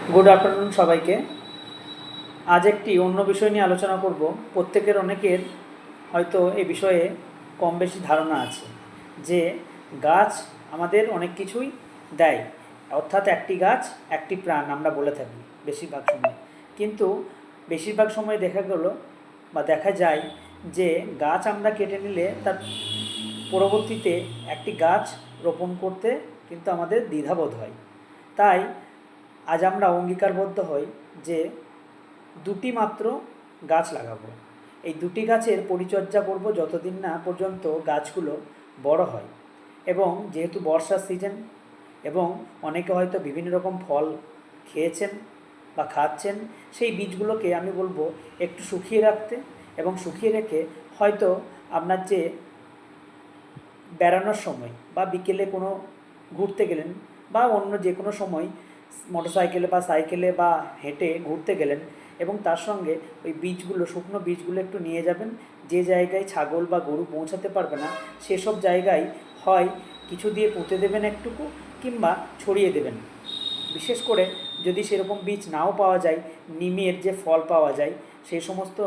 Good afternoon সবাইকে। আজ একটি অন্য বিষয় নিয়ে আলোচনা করব। প্রত্যেকের অনেকের হয়তো এ বিষয়ে কম বেশি ধারণা আছে যে গাছ আমাদের অনেক কিছুই দেয়, অর্থাৎ একটি গাছ একটি প্রাণ আমরা বলে থাকি বেশিরভাগ সময়। কিন্তু বেশিরভাগ সময় দেখা গেল বা দেখা যায় যে গাছ আমরা কেটে নিলে তার পরবর্তীতে একটি গাছ রোপণ করতে কিন্তু আমাদের দ্বিধাবোধ হয়। তাই আজ আমরা অঙ্গীকারবদ্ধ হই যে দুটি মাত্র গাছ লাগাবো। এই দুটি গাছের পরিচর্যা করব যতদিন না পর্যন্ত গাছগুলো বড় হয়। এবং যেহেতু বর্ষার সিজন এবং অনেকে হয়তো বিভিন্ন রকম ফল খেয়েছেন বা খাচ্ছেন, সেই বীজগুলোকে আমি বলবো একটু শুকিয়ে রাখতে, এবং শুকিয়ে রেখে হয়তো আপনার যে বেড়ানোর সময় বা বিকেলে কোনো ঘুরতে গেলেন বা অন্য যে কোনো সময় মোটরসাইকেলে বা সাইকেলে বা হেঁটে ঘুরতে গেলেন, এবং তার সঙ্গে ওই বীজগুলো, শুকনো বীজগুলো একটু নিয়ে যাবেন। যে জায়গায় ছাগল বা গরু পৌঁছাতে পারবে না সেসব জায়গায় হয় কিছু দিয়ে পুঁতে দেবেন একটুকু, কিংবা ছড়িয়ে দেবেন। বিশেষ করে যদি সেরকম বীজ নাও পাওয়া যায়, নিমের যে ফল পাওয়া যায় সেই সমস্ত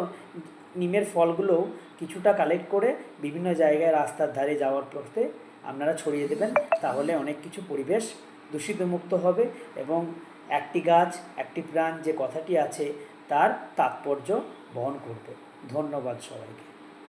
নিমের ফলগুলোও কিছুটা কালেক্ট করে বিভিন্ন জায়গায় রাস্তার ধারে যাওয়ার পথে আপনারা ছড়িয়ে দেবেন। তাহলে অনেক কিছু পরিবেশ দূষিতমুক্ত হবে এবং একটি গাছ একটি প্রাণ যে কথাটি আছে তার তাৎপর্য বহন করবে। ধন্যবাদ সবাইকে।